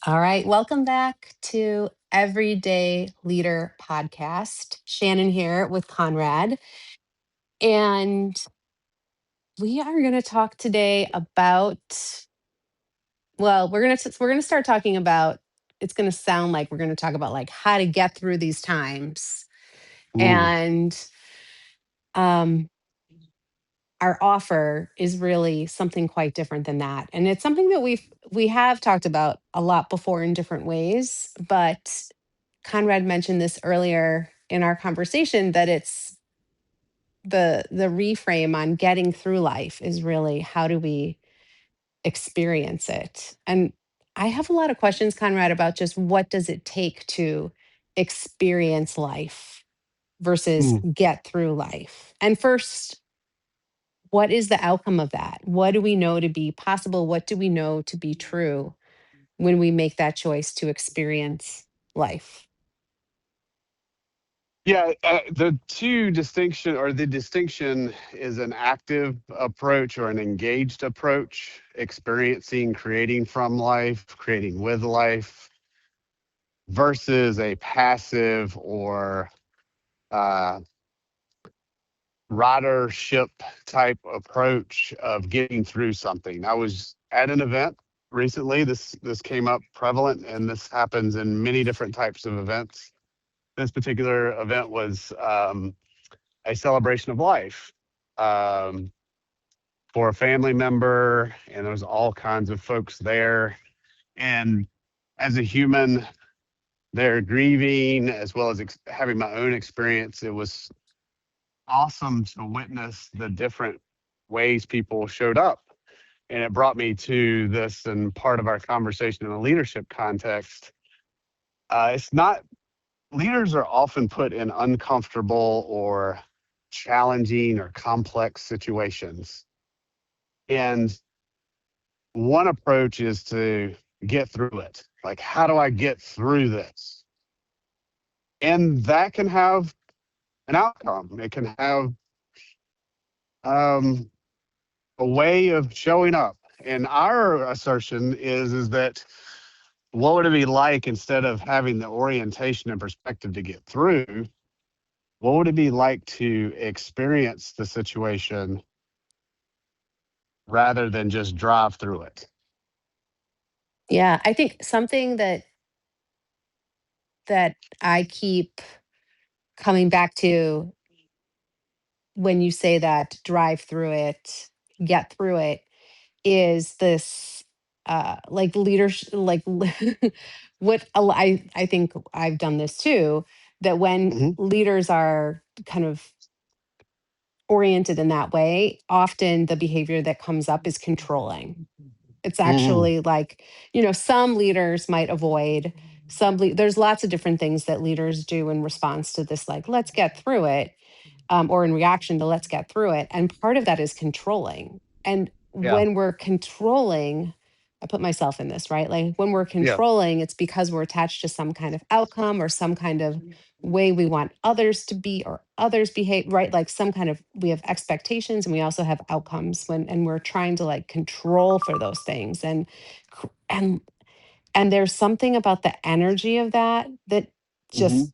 All right, welcome back to Everyday Leader Podcast. Shannon here with Conrad, and we are going to talk today about. Well, we're going to start talking about. It's going to sound like we're going to talk about like how to get through these times, Ooh, and um, our offer is really something quite different than that, and it's something that we have talked about a lot before in different ways, but Conrad mentioned this earlier in our conversation that it's the reframe on getting through life is really how do we experience it. And I have a lot of questions, Conrad, about just what does it take to experience life versus mm. get through life. And first, what is the outcome of that? What do we know to be possible? What do we know to be true when we make that choice to experience life? Yeah, the distinction is an active approach or an engaged approach, experiencing, creating from life, creating with life, versus a passive or uh, ridership type approach of getting through something. I was at an event recently. This came up prevalent, and this happens in many different types of events. This particular event was a celebration of life um, for a family member, and there was all kinds of folks there. And as a human, they're grieving as well as having my own experience. It was awesome to witness the different ways people showed up. And it brought me to this and part of our conversation in a leadership context. It's not Leaders are often put in uncomfortable or challenging or complex situations. And one approach is to get through it. Like, how do I get through this? And that can have an outcome. It can have um, a way of showing up. And our assertion is that what would it be like instead of having the orientation and perspective to get through? What would it be like to experience the situation rather than just drive through it? Yeah, I think something that I keep coming back to when you say that drive through it, get through it, is this like leadership, like I think I've done this too, that when Hmm. leaders are kind of oriented in that way, often the behavior that comes up is controlling. It's Hmm. actually like, some leaders might avoid there's lots of different things that leaders do in response to this, like, let's get through it, or in reaction to let's get through it. And part of that is controlling. And Yeah. when we're controlling, I put myself in this, right? Like when we're Yeah. controlling, it's because we're attached to some kind of outcome or some kind of way we want others to be or others behave, right? Like some kind of, we have expectations and we also have outcomes and we're trying to like control for those things. Cr- and and there's something about the energy of that that Hmm. just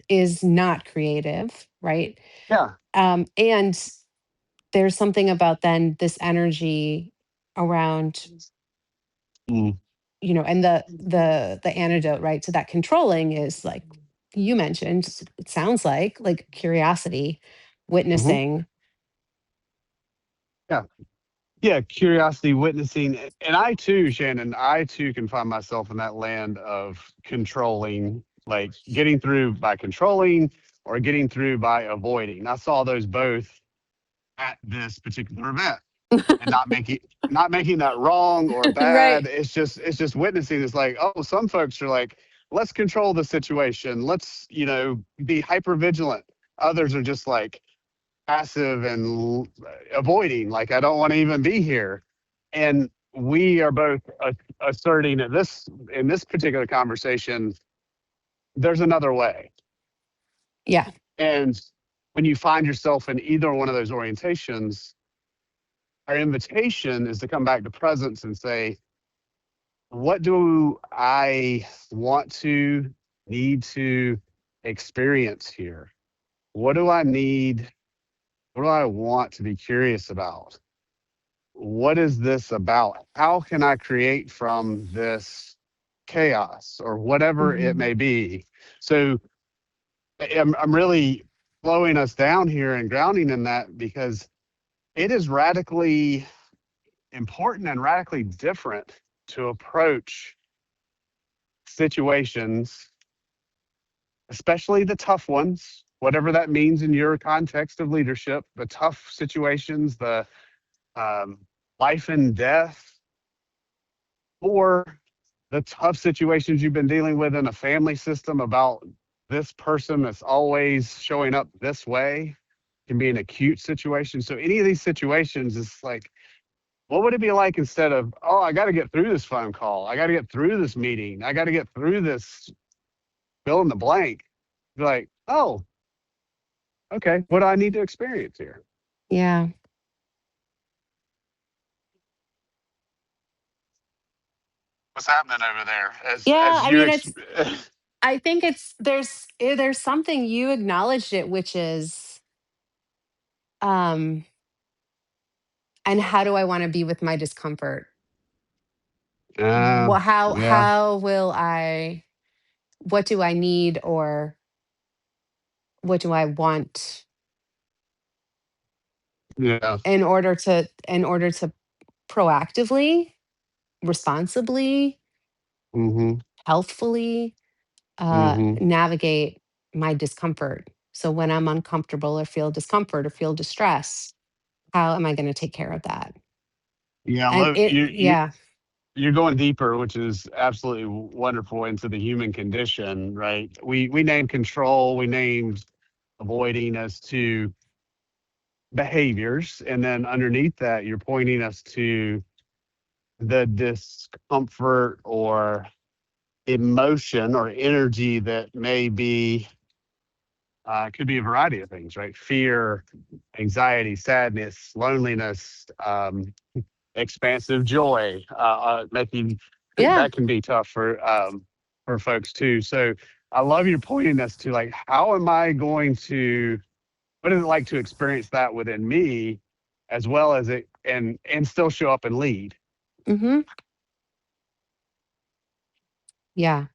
is not creative, right? Yeah. And there's something about then this energy around, Mm. and the antidote, right? So that controlling is like you mentioned, it sounds like curiosity, Hmm. witnessing. Yeah. Yeah. Curiosity, witnessing. And I too, Shannon, I too can find myself in that land of controlling, like getting through by controlling or getting through by avoiding. I saw those both at this particular event. And not making that wrong or bad. Right. It's just witnessing. It's like, oh, some folks are like, let's control the situation. Let's be hyper vigilant. Others are just like passive and avoiding. Like, I don't want to even be here. And we are both asserting that in this particular conversation, there's another way. Yeah. And when you find yourself in either one of those orientations, our invitation is to come back to presence and say, what do I want to need to experience here? What do I need? What do I want to be curious about? What is this about? How can I create from this chaos or whatever it Mhm. may be? So I'm really slowing us down here and grounding in that because it is radically important and radically different to approach situations, especially the tough ones, whatever that means in your context of leadership, the tough situations, the um, life and death, or the tough situations you've been dealing with in a family system about this person that's always showing up this way can be an acute situation. So any of these situations is like, what would it be like instead of, oh, I got to get through this phone call. I got to get through this meeting. I got to get through this fill in the blank. Be like, oh, okay, what do I need to experience here? Yeah. What's happening over there Yeah, as I you mean, I think it's there's something you acknowledged it, which is, um, and how do I wanna be with my discomfort? Well, yeah, how will I what do I need, or what do I want yeah, in order to proactively, responsibly, mm-hmm, healthfully, mm-hmm. navigate my discomfort. So when I'm uncomfortable or feel discomfort or feel distress, how am I gonna take care of that? Yeah, And yeah. you're going deeper, which is absolutely wonderful into the human condition, right? We name control, we named avoiding as to behaviors, and then underneath that, you're pointing us to the discomfort or emotion or energy that may be could be a variety of things, right? Fear, anxiety, sadness, loneliness, expansive joy, making Yeah. that can be tough for folks too. So I love your pointing us to like, how am I going to? What is it like to experience that within me, as well as it and still show up and lead? Mhm. Yeah.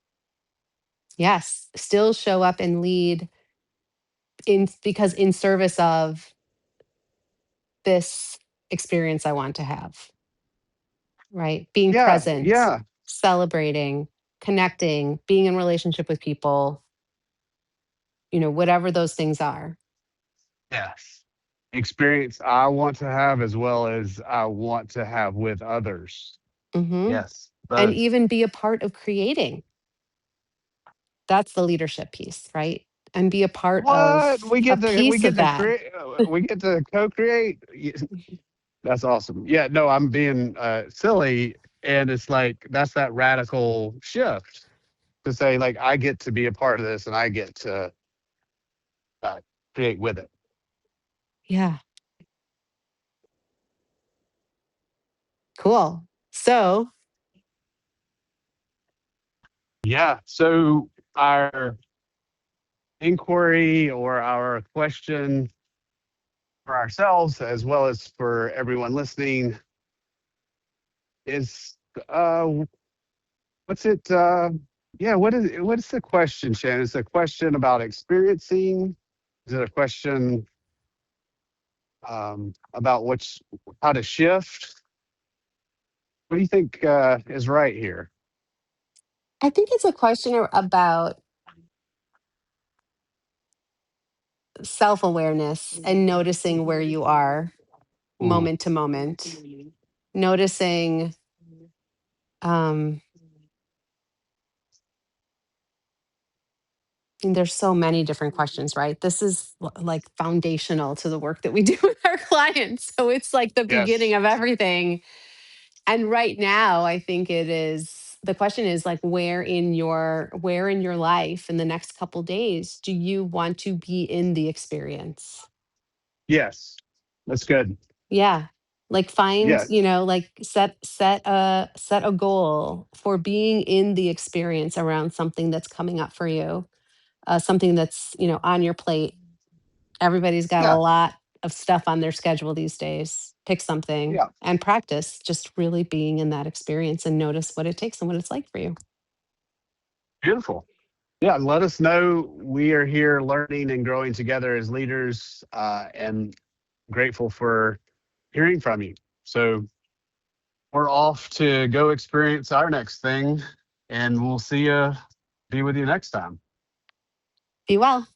Yes. Still show up and lead in because in service of this experience I want to have, right? Being Yeah, present, yeah, celebrating, connecting, being in relationship with people, whatever those things are. yes. Experience I want to have as well as I want to have with others. Mhm. Yes, And both. even be a part of creating. That's the leadership piece, right? And be a part What of a we piece get of to that. create we get to co-create. That's awesome. Yeah, no, I'm being silly, and it's like that's that radical shift to say like I get to be a part of this and I get to uh, create with it. Yeah. Cool. So, Yeah. So our inquiry or our question for ourselves as well as for everyone listening is uh what's it yeah, what's the question, Shannon? It's a question about experiencing. Is it a question about how to shift? What do you think is right here? I think it's a question about self-awareness and noticing where you are Mm, moment to moment, noticing, um and there's so many different questions, right? This is like foundational to the work that we do with our clients. So it's like the beginning yes. of everything. And right now, I think the question is like where in your life in the next couple days do you want to be in the experience? Yes. That's good. Yeah. Like find, Yeah. like set a goal for being in the experience around something that's coming up for you, something that's, on your plate. Everybody's got a Yeah. lot of stuff on their schedule these days. Pick something Yeah. and practice just really being in that experience and notice what it takes and what it's like for you. Beautiful. Yeah. Let us know. We are here learning and growing together as leaders, and grateful for hearing from you. So we're off to go experience our next thing, and we'll be with you next time. Be well.